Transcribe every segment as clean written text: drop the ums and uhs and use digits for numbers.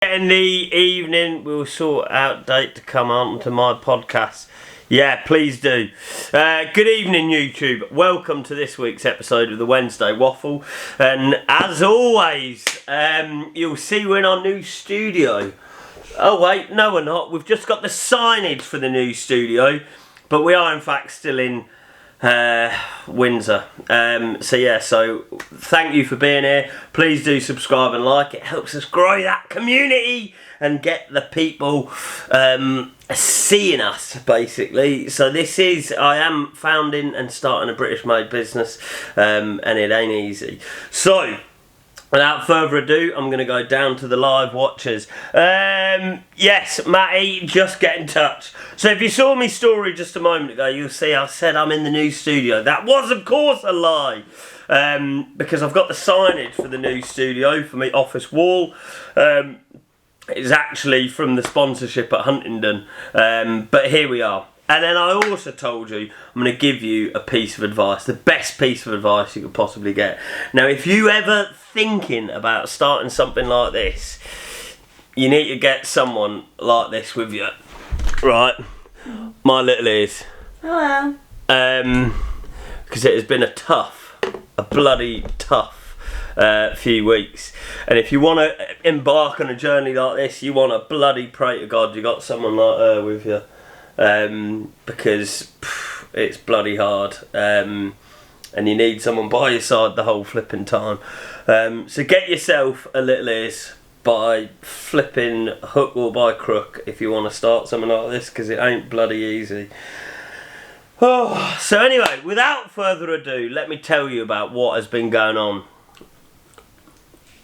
In the evening, we'll sort out date to come on to my podcast. Yeah, please do. Good evening, YouTube. Welcome to this week's episode of the Wednesday Waffle. And as always, you'll see we're in our new studio. Oh wait, no we're not. We've just got the signage for the new studio. But we are in fact still in Windsor. So thank you for being here. Please do subscribe and like. It helps us grow that community and get the people seeing us, basically. So I am founding and starting a British made business, and it ain't easy. So without further ado, I'm going to go down to the live watchers. Yes, Matty, just get in touch. So if you saw my story just a moment ago, you'll see I said I'm in the new studio. That was, of course, a lie. Because I've got the signage for the new studio for my office wall. It's actually from the sponsorship at Huntingdon. But here we are. And then I also told you I'm going to give you a piece of advice, the best piece of advice you could possibly get. Now, if you ever thinking about starting something like this, you need to get someone like this with you, right? My little ears. Hello. Because it has been a bloody tough few weeks. And if you want to embark on a journey like this, you want to bloody pray to God you got someone like her with you. Because it's bloody hard, and you need someone by your side the whole flipping time. So get yourself a little ears by flipping hook or by crook if you want to start something like this, because it ain't bloody easy. Oh, so anyway, without further ado, let me tell you about what has been going on.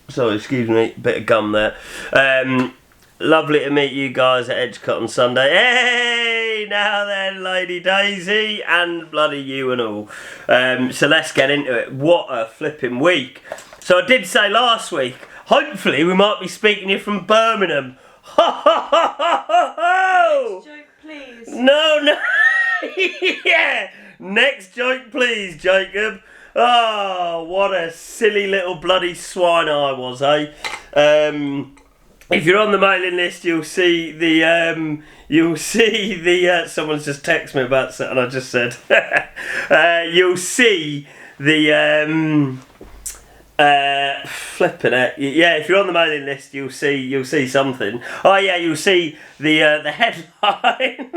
So excuse me, bit of gum there. Lovely to meet you guys at Edgecut on Sunday. Hey, now then, Lady Daisy, and bloody you and all. So let's get into it. What a flipping week. So I did say last week, hopefully we might be speaking to you from Birmingham. Next joke, please. No. Yeah. Next joke, please, Jacob. Oh, what a silly little bloody swine I was, eh? If you're on the mailing list, you'll see the someone's just texted me about that, and I just said, you'll see the flipping it. Yeah, if you're on the mailing list, you'll see something. Oh yeah, you'll see the headline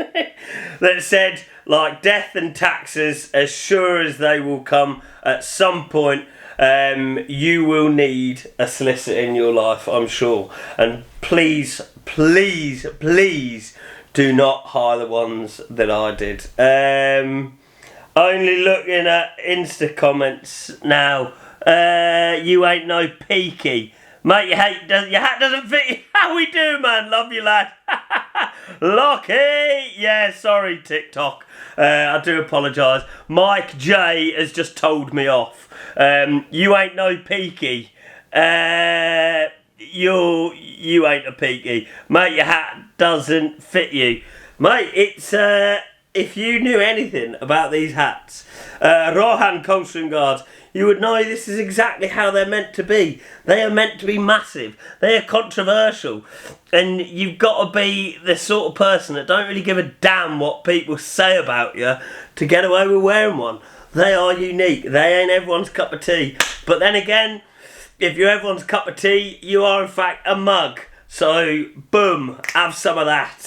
that said, like, death and taxes, as sure as they will come at some point. You will need a solicitor in your life, I'm sure. And please do not hire the ones that I did. Only looking at Insta comments now. You ain't no peaky. Mate, your hat doesn't fit you. How we do, man? Love you, lad. Lockie! Yeah, sorry, TikTok. I do apologise. Mike J has just told me off. You ain't no peaky. You ain't a peaky. Mate, your hat doesn't fit you. Mate, it's, if you knew anything about these hats, Rohan Coastering Guards, you would know this is exactly how they're meant to be. They are meant to be massive. They are controversial. And you've got to be the sort of person that don't really give a damn what people say about you to get away with wearing one. They are unique. They ain't everyone's cup of tea. But then again, if you're everyone's cup of tea, you are in fact a mug. So, boom, have some of that.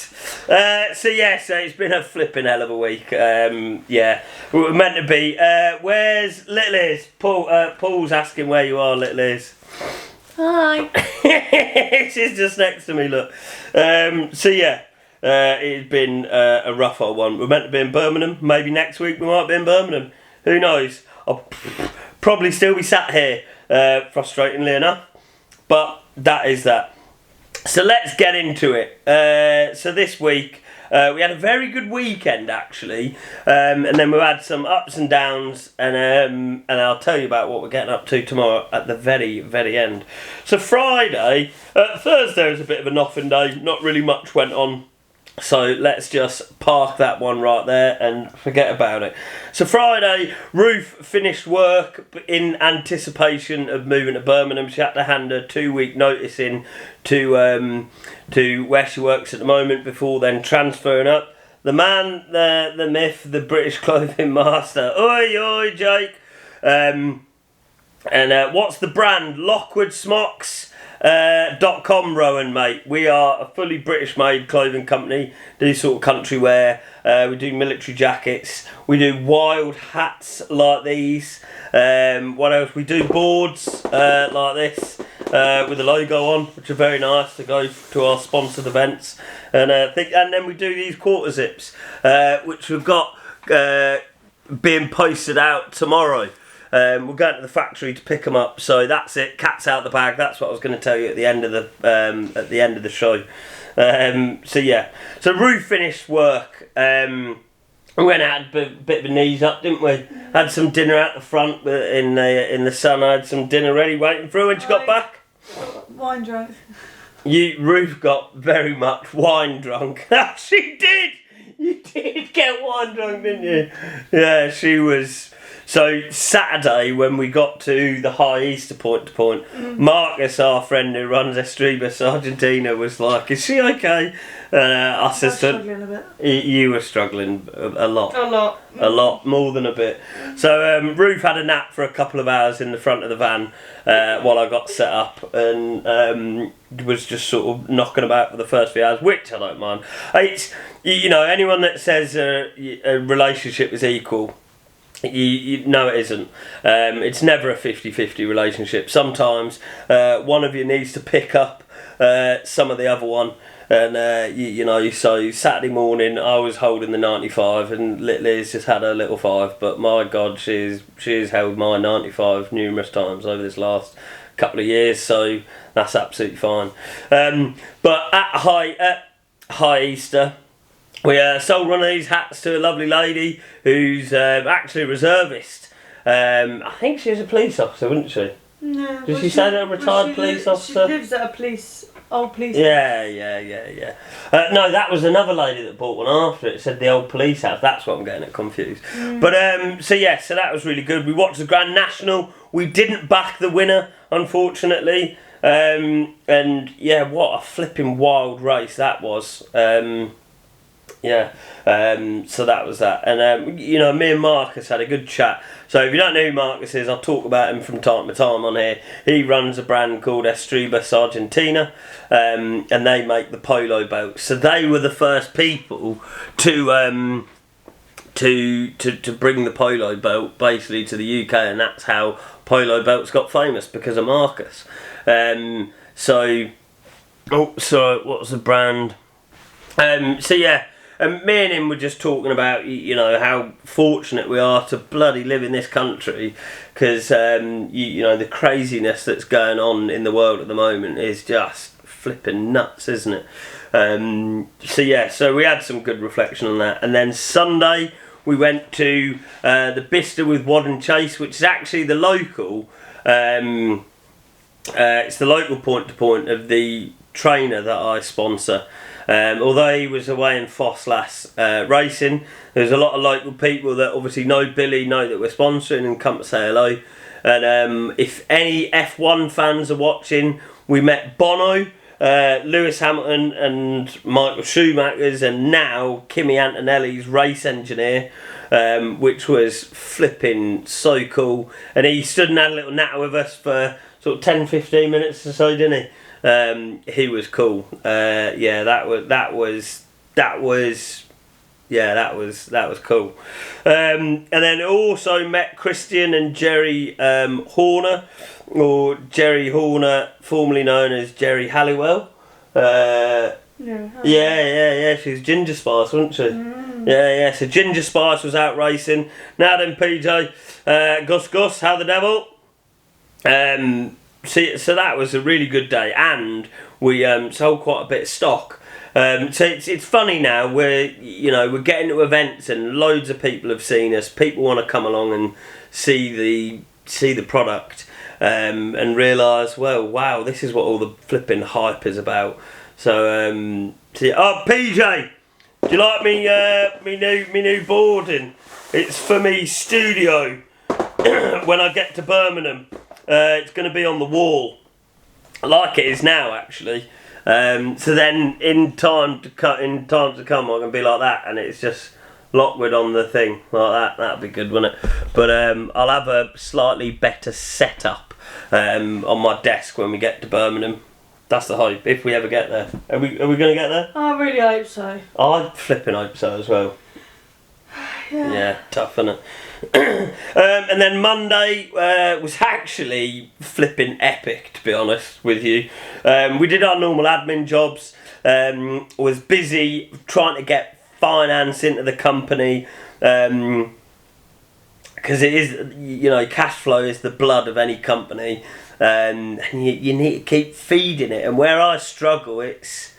So it's been a flipping hell of a week. Yeah, we were meant to be. Where's Little Liz? Paul's asking where you are, Little Liz. Hi. She's just next to me, look. It's been a rough old one. We're meant to be in Birmingham. Maybe next week we might be in Birmingham. Who knows? I'll probably still be sat here, frustratingly enough. But that is that. So let's get into it. So this week we had a very good weekend actually, and then we had some ups and downs, and I'll tell you about what we're getting up to tomorrow at the very, very end. So Thursday was a bit of a nothing day. Not really much went on. So let's just park that one right there and forget about it. So Friday, Ruth finished work in anticipation of moving to Birmingham. She had to hand her 2-week notice in to where she works at the moment before then transferring up. The man, the myth, the British clothing master. Oi, oi, Jake. And what's the brand? Lockwood Smocks. .com, Rowan, mate. We are a fully British made clothing company. Do sort of country wear. We do military jackets. We do wild hats like these. What else? We do boards like this with the logo on, which are very nice to go to our sponsored events. And then we do these quarter zips, which we've got being posted out tomorrow. We're going to the factory to pick them up, so that's it. Cat's out the bag. That's what I was going to tell you at the end of the show. So Ruth finished work. We went out, had a bit of a knees up, didn't we? Had some dinner out the front in the sun. I had some dinner ready, waiting for her when she got back. Wine drunk. Ruth got very much wine drunk. She did. You did get wine drunk, didn't you? Yeah, she was. So Saturday, when we got to the High Easter Point-to-Point, Marcus, our friend who runs Estribus Argentina, was like, "Is she okay?" I said, struggling a bit. You were struggling a lot. A lot, more than a bit. So Ruth had a nap for a couple of hours in the front of the van while I got set up, and was just sort of knocking about for the first few hours, which I don't mind. It's anyone that says a relationship is equal. You know it isn't. It's never a 50-50 relationship. Sometimes one of you needs to pick up some of the other one. And so Saturday morning I was holding the 95 and Liz just had her little 5. But my God, she's held my 95 numerous times over this last couple of years. So that's absolutely fine. But at High Easter, we sold one of these hats to a lovely lady who's actually a reservist. I think she was a police officer, wasn't she? No. Did she say that a retired police officer? She lives at a old police. Yeah. No, that was another lady that bought one after it. It said the old police house. That's what I'm getting confused. But so that was really good. We watched the Grand National. We didn't back the winner, unfortunately. And yeah, what a flipping wild race that was. So that was that. And me and Marcus had a good chat. So if you don't know who Marcus is, I'll talk about him from time to time on here. He runs a brand called Estribus Argentina, and they make the polo belts. So they were the first people to bring the polo belt basically to the UK, and that's how polo belts got famous, because of Marcus. So what was the brand? And me and him were just talking about, how fortunate we are to bloody live in this country, because, the craziness that's going on in the world at the moment is just flipping nuts, isn't it? So we had some good reflection on that. And then Sunday, we went to the Badsworth Whaddon Chase, which is actually the local, it's the local point-to-point of the trainer that I sponsor. Although he was away in Fosslas racing, there's a lot of local people that obviously know Billy, know that we're sponsoring, and come to say hello. And if any F1 fans are watching, we met Bono, Lewis Hamilton and Michael Schumacher's, and now Kimi Antonelli's race engineer, which was flipping so cool. And he stood and had a little natter with us for sort of 10-15 minutes or so, didn't he? He was cool. That was cool. And then also met Christian and Jerry Horner, or Jerry Horner, formerly known as Jerry Halliwell. She was Ginger Spice, wasn't she? So Ginger Spice was out racing. Now then, PJ, Gus, how the devil? So that was a really good day, and we sold quite a bit of stock. So it's funny now. We're getting to events, and loads of people have seen us. People want to come along and see the product, and realise, well, wow, this is what all the flipping hype is about. So PJ, Do you like me new boarding? It's for me studio. When I get to Birmingham, it's going to be on the wall, like it is now actually. So then in time to come, I'm going to be like that, and it's just Lockwood on the thing like that. That'd be good, wouldn't it? But I'll have a slightly better setup on my desk when we get to Birmingham. That's the hope. If we ever get there, are we going to get there? I really hope so. I flipping hope so as well. Yeah, tough, isn't it? And then Monday was actually flipping epic, to be honest with you. We did our normal admin jobs. Was busy trying to get finance into the company, because it is, you know, cash flow is the blood of any company, and you need to keep feeding it. And where I struggle, this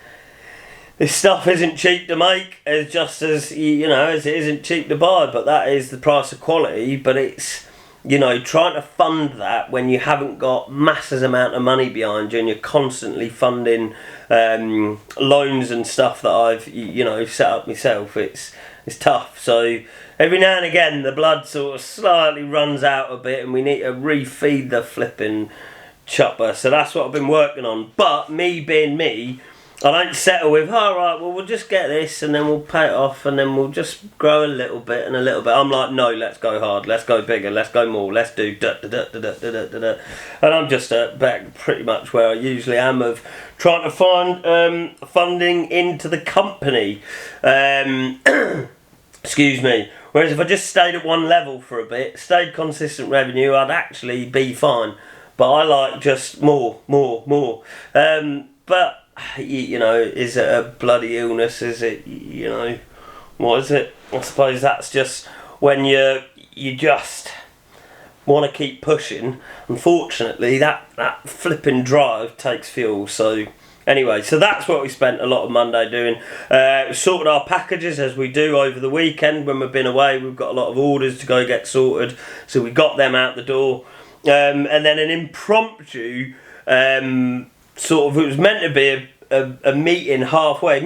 stuff isn't cheap to make, as just as, you know, as it isn't cheap to buy, but that is the price of quality. But it's, you know, trying to fund that when you haven't got masses amount of money behind you, and you're constantly funding loans and stuff that I've, you know, set up myself. It's tough. So every now and again the blood sort of slightly runs out a bit, and we need to refeed the flipping chopper. So that's what I've been working on. But me being me, I don't settle with, alright, well, we'll just get this and then we'll pay it off and then we'll just grow a little bit and a little bit. I'm like, no, let's go hard, let's go bigger, let's go more, let's do da da da da da da da da. And I'm just back pretty much where I usually am, of trying to find funding into the company. Excuse me. Whereas if I just stayed at one level for a bit, stayed consistent revenue, I'd actually be fine. But I like just more. But you know, is it a bloody illness? Is it, you know, what is it? I suppose that's just when you just want to keep pushing. Unfortunately, that flipping drive takes fuel. So anyway, so that's what we spent a lot of Monday doing. Sorted our packages, as we do over the weekend when we've been away. We've got a lot of orders to go get sorted, so we got them out the door. And then an impromptu sort of, it was meant to be a meeting halfway,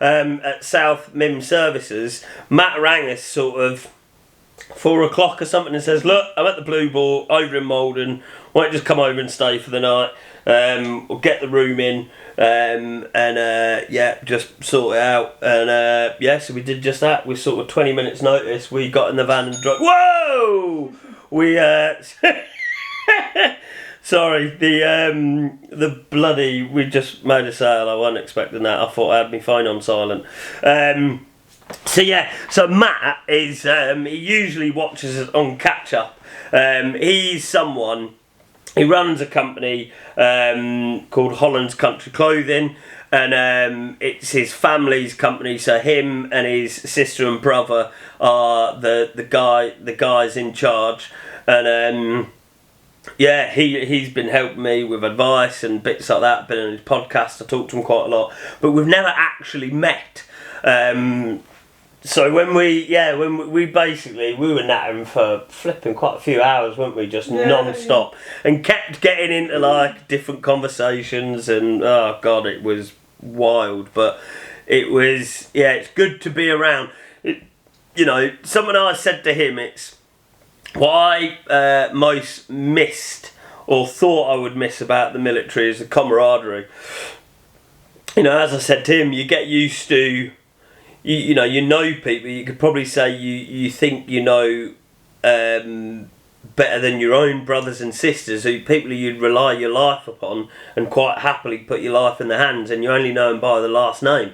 at South Mim Services. Matt rang us sort of 4 o'clock or something and says, look, I'm at the Blue Ball over in Malden, why don't you just come over and stay for the night, we'll get the room in, and just sort it out. And so we did just that. We sort of 20 minutes notice, we got in the van and drove. Whoa! We sorry, the bloody, we just made a sale. I wasn't expecting that. I thought I had my phone on silent. So Matt is, he usually watches us on catch up. He's someone, he runs a company called Holland's Country Clothing, and it's his family's company. So him and his sister and brother are the guys in charge, and he's been helping me with advice and bits like that. Been on his podcast, I talked to him quite a lot, but we've never actually met. So when we were nattering for flipping quite a few hours, weren't we? Just non-stop, and kept getting into like different conversations, and oh god, it was wild. But it was, it's good to be around. Someone I said to him, it's what I most missed or thought I would miss about the military is the camaraderie. As I said to him, you get used to, you know people. You could probably say you think you know better than your own brothers and sisters, people you'd rely your life upon and quite happily put your life in their hands, and you only know them by the last name.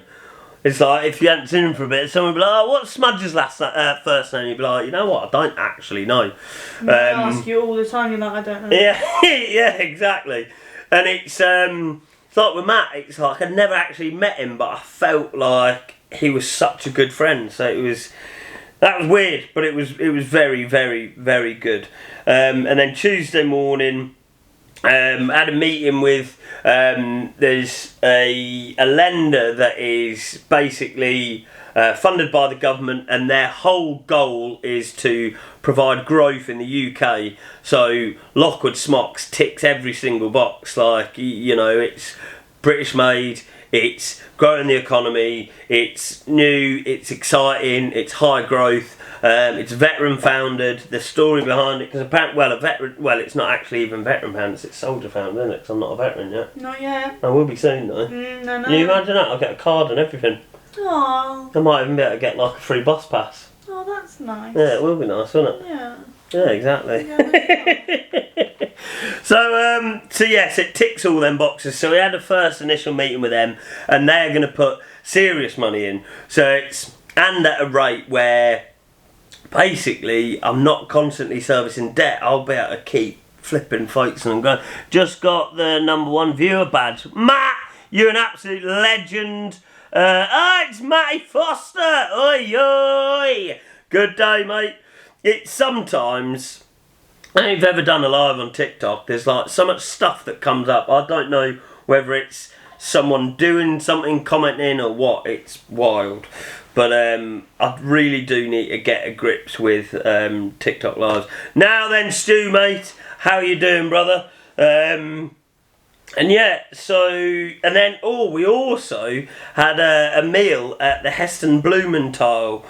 It's like, if you hadn't seen him for a bit, someone would be like, oh, what's Smudge's first name? You'd be like, you know what, I don't actually know. I ask you all the time, you're like, I don't know. Yeah, exactly. And it's like with Matt, it's like I'd never actually met him, but I felt like he was such a good friend. So that was weird, but it was very, very, very good. And then Tuesday morning, had a meeting with there's a lender that is basically funded by the government, and their whole goal is to provide growth in the UK. So Lockwood Smocks ticks every single box. Like, it's British made, it's growing the economy, it's new, it's exciting, it's high growth, it's veteran founded. The story behind it, because apparently, it's not actually even veteran founded, it's soldier founded, isn't it? Because I'm not a veteran yet. Not yet. I will be soon though. No. Can you imagine that? I'll get a card and everything. Aww. I might even be able to get like a free bus pass. Oh, that's nice. Yeah, it will be nice, won't it? Yeah. Yeah, exactly. Yeah, So yes, it ticks all them boxes. So we had a first initial meeting with them, and they're going to put serious money in. So and at a rate where basically I'm not constantly servicing debt. I'll be able to keep flipping fights and going. Just got the #1 viewer badge. Matt, you're an absolute legend. It's Matty Foster. Oi oi. Good day, mate. It's sometimes, I don't know if you've ever done a live on TikTok, there's like so much stuff that comes up. I don't know whether it's someone doing something, commenting or what. It's wild. But I really do need to get a grips with TikTok lives. Now then, Stu, mate, how you doing, brother? And yeah, and then we also had a meal at the Heston Blumenthal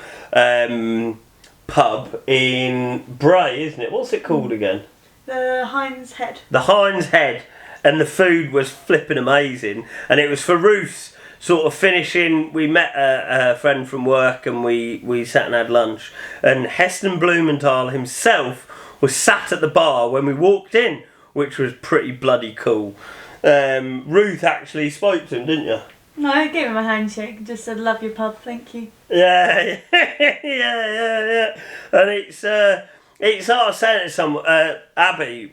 pub in Bray, isn't it? What's it called again? The Hind's Head. The Hind's Head, and the food was flipping amazing, and it was for Ruth sort of finishing. We met a friend from work and we sat and had lunch, and Heston Blumenthal himself was sat at the bar when we walked in, which was pretty bloody cool. Ruth actually spoke to him, didn't you? No, I gave him a handshake and just said, "Love your pub, thank you." Yeah. And it's like I was saying to someone, Abby,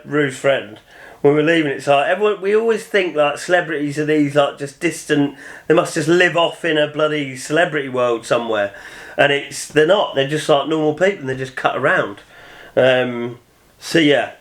Ruth's friend, when we were leaving, it's like everyone, we always think like celebrities are these like just distant, they must just live off in a bloody celebrity world somewhere, and they're not, they're just like normal people and they just cut around. So yeah.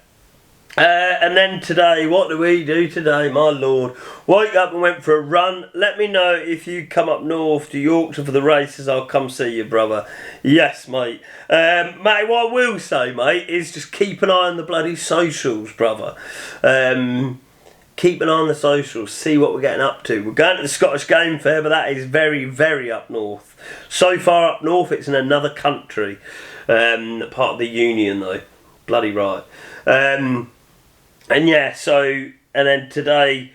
And then today, what do we do today, my lord? Woke up and went for a run. Let me know if you come up north to Yorkshire for the races. I'll come see you, brother. Yes, mate. Mate, what I will say, mate, is just keep an eye on the bloody socials, brother. Keep an eye on the socials. See what we're getting up to. We're going to the Scottish Game Fair, but that is very, very up north. So far up north, it's in another country. Part of the Union, though. Bloody right. And yeah, and then today,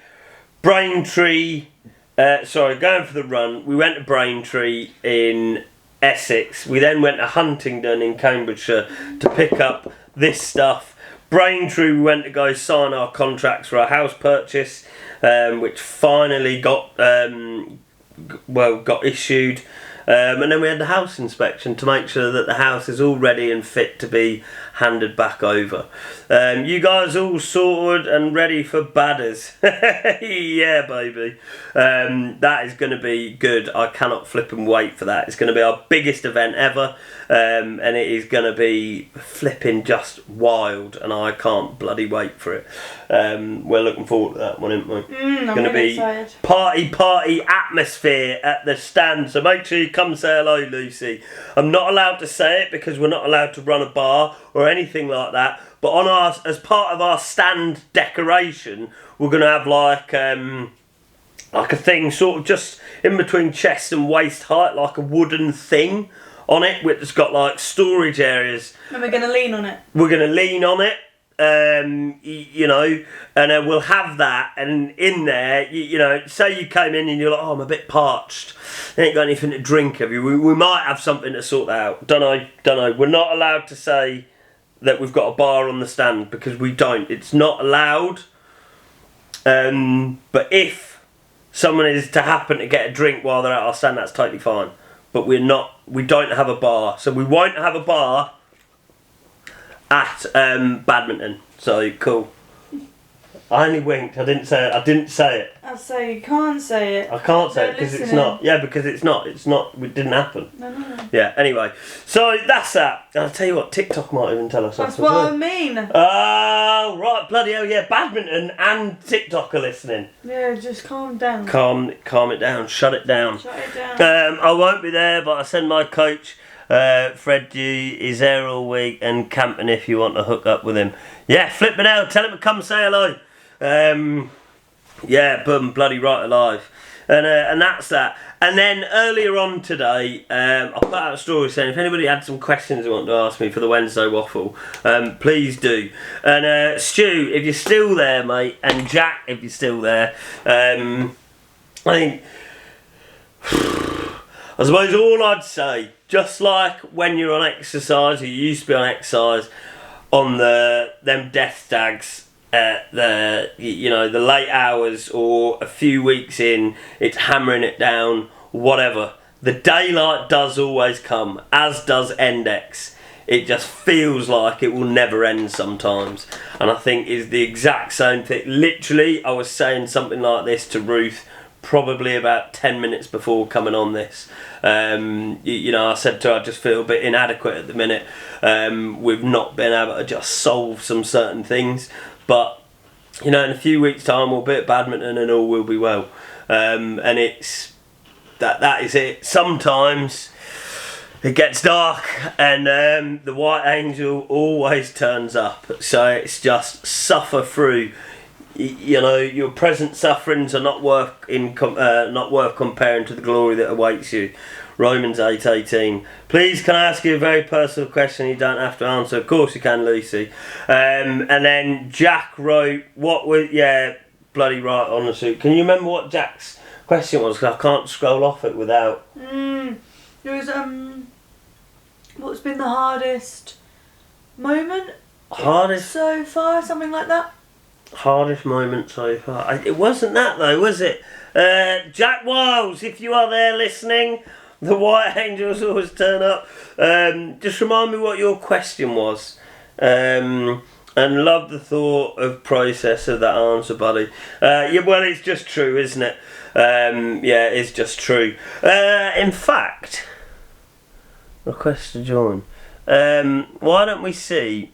Braintree, going for the run, we went to Braintree in Essex, we then went to Huntingdon in Cambridgeshire to pick up this stuff. Braintree, we went to go sign our contracts for our house purchase, which finally got issued. And then we had the house inspection to make sure that the house is all ready and fit to be handed back over. You guys all sorted and ready for badders? Yeah, baby. That is going to be good. I cannot flip and wait for that. It's going to be our biggest event ever, and it is going to be flipping just wild, and I can't bloody wait for it. We're looking forward to that one, aren't we? I'm going to be excited. Party atmosphere at the stand, so make sure you come say hello, Lucy. I'm not allowed to say it because we're not allowed to run a bar or anything like that, but as part of our stand decoration, we're going to have like a thing sort of just in between chest and waist height, like a wooden thing on it, which has got like storage areas. And we're going to lean on it. We're going to lean on it. You know, and we'll have that, and in there, you know, say you came in and you're like, oh, I'm a bit parched, you ain't got anything to drink, have you? We might have something to sort that out. Don't know. We're not allowed to say that we've got a bar on the stand because we don't. It's not allowed. But if someone is to happen to get a drink while they're at our stand, that's totally fine. But we don't have a bar, so we won't have a bar at badminton. So cool. I only winked. I didn't say it. I'll say you can't say it. I can't say it because it's not. Yeah, because it's not. It didn't happen. No. Yeah. Anyway, so that's that. And I'll tell you what. TikTok might even tell us. That's what I mean. Oh right, bloody hell, yeah. Badminton and TikTok are listening. Yeah, just calm down. Calm it down. Shut it down. Shut it down. I won't be there, but I send my coach. Fred Dew is there all week and camping if you want to hook up with him. Yeah, flipping out, tell him to come say hello. Yeah, boom, bloody right alive. And that's that. And then earlier on today, I put out a story saying if anybody had some questions they want to ask me for the Wednesday Waffle, please do. And Stu, if you're still there, mate, and Jack, if you're still there, I think, I suppose all I'd say, just like when you're on exercise, or you used to be on exercise, on them death stags, the late hours or a few weeks in, it's hammering it down, whatever. The daylight does always come, as does Index. It just feels like it will never end sometimes, and I think it's the exact same thing. Literally, I was saying something like this to Ruth probably about 10 minutes before coming on this. I said to her, I just feel a bit inadequate at the minute. We've not been able to just solve some certain things. But, in a few weeks' time we'll be at badminton and all will be well. And it's that is it. Sometimes it gets dark and the White Angel always turns up. So it's just suffer through. Your present sufferings are not worth comparing to the glory that awaits you. Romans 8:18. Please, can I ask you a very personal question you don't have to answer? Of course you can, Lucy. And then Jack wrote, bloody right on the suit. Can you remember what Jack's question was? Because I can't scroll off it without. It was, what's been the hardest moment? Hardest? So far, something like that. Hardest moment so far. It wasn't that though, was it? Jack Wiles, if you are there listening, the White Angels always turn up. Just remind me what your question was. And love the thought of process of that answer, buddy. Well, it's just true, isn't it? It's just true. In fact, request to join. Why don't we see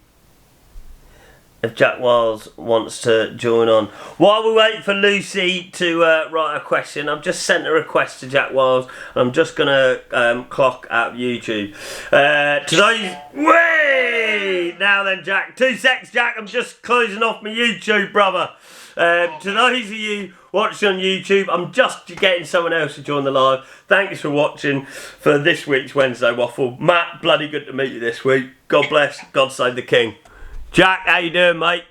if Jack Wiles wants to join on. While we wait for Lucy to write a question, I've just sent a request to Jack Wiles. I'm just going to clock out YouTube. Today's... Whey! Now then, Jack. 2 secs, Jack. I'm just closing off my YouTube, brother. To those of you watching on YouTube, I'm just getting someone else to join the live. Thanks for watching for this week's Wednesday Waffle. Matt, bloody good to meet you this week. God bless. God save the King. Jack, how you doing, mate?